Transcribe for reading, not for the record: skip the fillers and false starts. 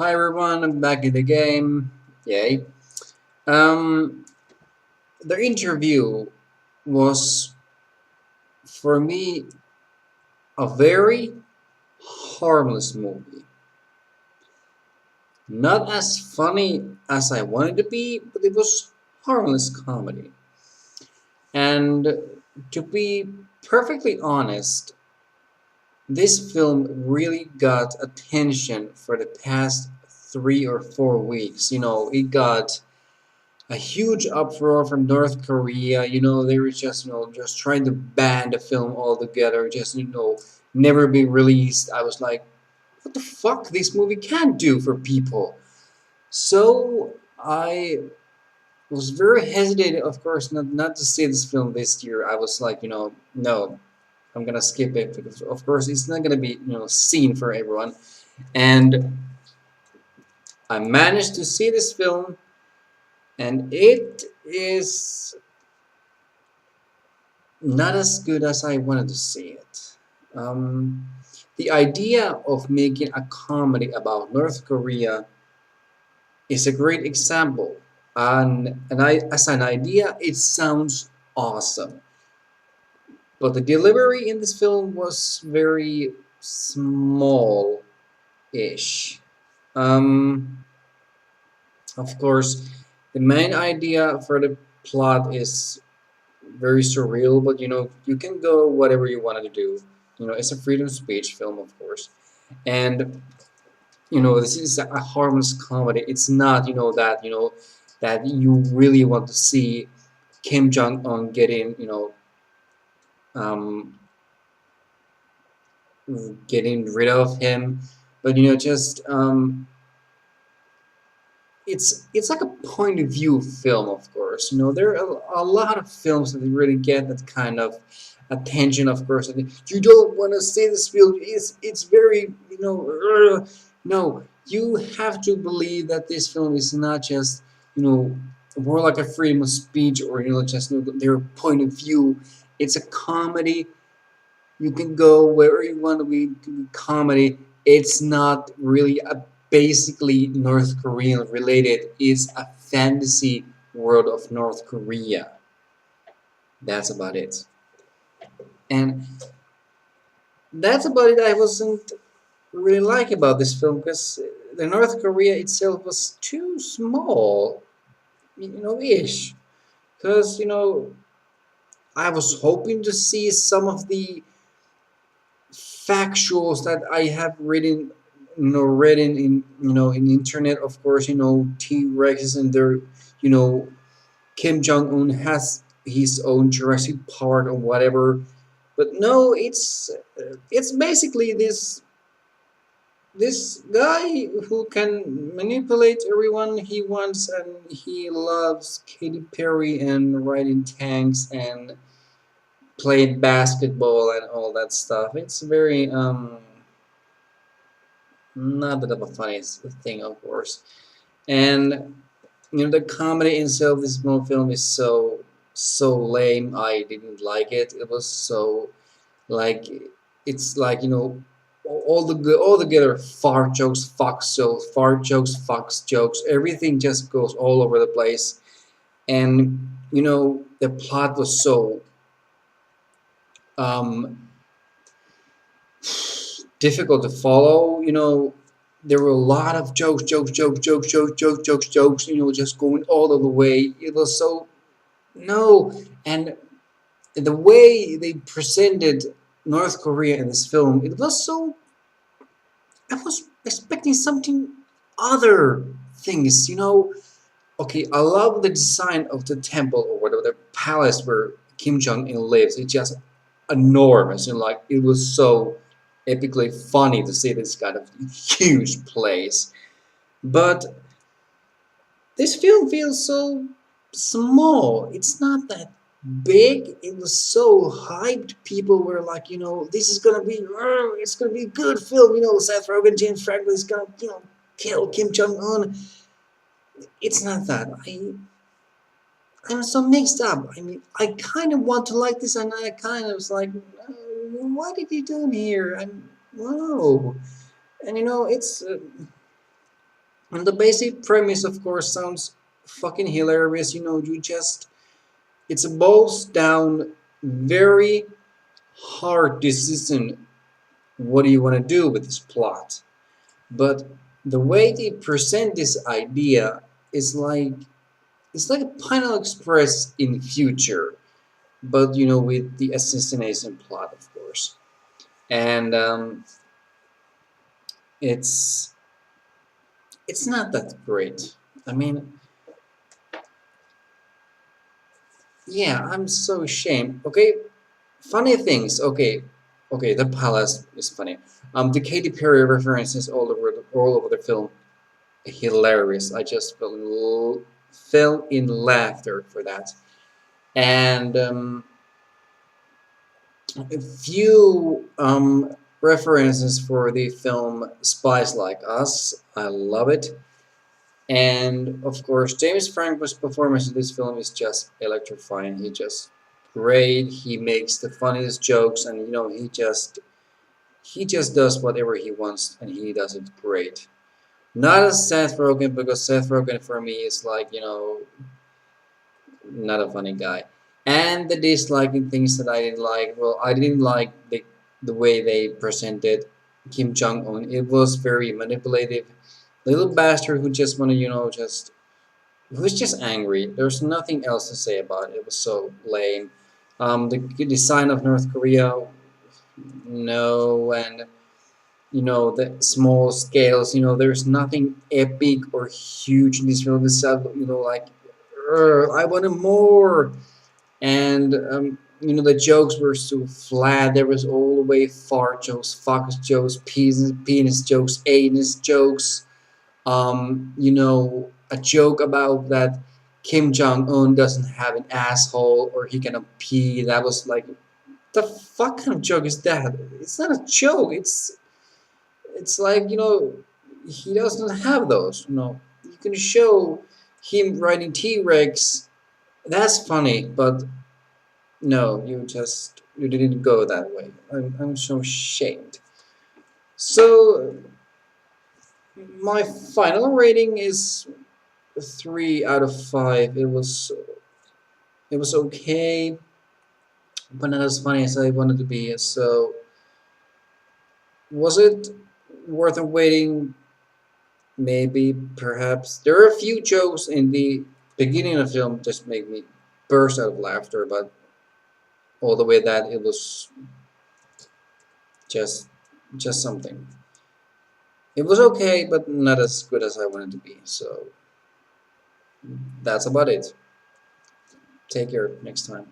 Hi everyone, I'm back in the game. Yay. Um, the interview was, for me, a very harmless movie. Not as funny as I wanted to be, but it was harmless comedy. And to be perfectly honest, this film really got attention for the past 3 or 4 weeks. It got a huge uproar from North Korea. They were just, just trying to ban the film altogether, just, never be released. I was like, what the fuck this movie can do for people? So I was very hesitant, of course, not to see this film this year. I was like, no, I'm gonna skip it because, of course, it's not gonna be, seen for everyone. And I managed to see this film, and it is not as good as I wanted to see it. Um, the idea of making a comedy about North Korea is a great example, as an idea, it sounds awesome. But the delivery in this film was very small-ish. Um, of course, the main idea for the plot is very surreal, but you can go whatever you wanted to do. It's a freedom of speech film, of course, and this is a harmless comedy. It's not that you really want to see Kim Jong Un um, getting rid of him, but just it's like a point of view film, of course. There are a lot of films that really get that kind of attention, of course. And you don't want to see this film. It's very no. You have to believe that this film is not just you know more like a freedom of speech or just their point of view. It's a comedy. You can go wherever you want to be comedy. It's not really a basically North Korean related. It's a fantasy world of North Korea. That's about it. And that's about it. I wasn't really like about this film because the North Korea itself was too small, ish. Because I was hoping to see some of the factuals that I have written, read in internet. Of course, T Rexes and their, you know, Kim Jong Un has his own Jurassic Park or whatever. But no, it's basically this guy who can manipulate everyone he wants, and he loves Katy Perry and riding tanks and played basketball and all that stuff. It's very not that of a funny thing, of course. And the comedy itself, this small film is so lame. I didn't like it. It was so like it's like all together fart jokes, fox jokes. Everything just goes all over the place, and the plot was so um, difficult to follow. There were a lot of jokes. Just going all of the way. It was so no, and the way they presented North Korea in this film, it was so. I was expecting something other things. Okay, I love the design of the temple or whatever the palace where Kim Jong Il lives. It's just enormous and like it was so epically funny to see this kind of huge place. But this film feels so small. It's not that big. It was so hyped. People were like, this is gonna be, it's gonna be a good film. Seth Rogen, James Franco is gonna, kill Kim Jong Un. It's not that. I'm so mixed up. I mean, I kind of want to like this, and I kind of was like, what did he do here? Whoa. And it's And the basic premise, of course, sounds fucking hilarious. You just it's a boils down very hard decision. What do you want to do with this plot? But the way they present this idea is like it's like a Pineapple Express in future, but with the assassination plot, of course. And it's it's not that great. I mean, yeah, I'm so ashamed. Okay, funny things. Okay, the palace is funny. The Katy Perry references all over the film, hilarious. I just fell in laughter for that. And a few references for the film Spies Like Us. I love it. And of course, James Franco's performance in this film is just electrifying. He just great. He makes the funniest jokes, and he just does whatever he wants, and he does it great. Not as Seth Rogen, because Seth Rogen for me is like not a funny guy. And the disliking things that I didn't like. Well, I didn't like the way they presented Kim Jong Un. It was very manipulative. Little bastard who just wanna just who's just angry. There's nothing else to say about it. It was so lame. The design of North Korea, no, and the small scales. There's nothing epic or huge in this film. This like, I wanted more. And the jokes were so flat. There was all the way fart jokes, fuck jokes, penis jokes, anus jokes. A joke about that Kim Jong Un doesn't have an asshole or he cannot pee. That was like, the fuck kind of joke is that? It's not a joke. It's like he doesn't have those. You can show him riding T-Rex. That's funny, but no, you didn't go that way. I'm so ashamed. So my final rating is 3 out of 5. It was okay, but not as funny as I wanted to be. So was it worth waiting? Maybe, perhaps. There are a few jokes in the beginning of the film just make me burst out of laughter, but all the way that it was just just something. It was okay, but not as good as I wanted to be. So that's about it. Take care next time.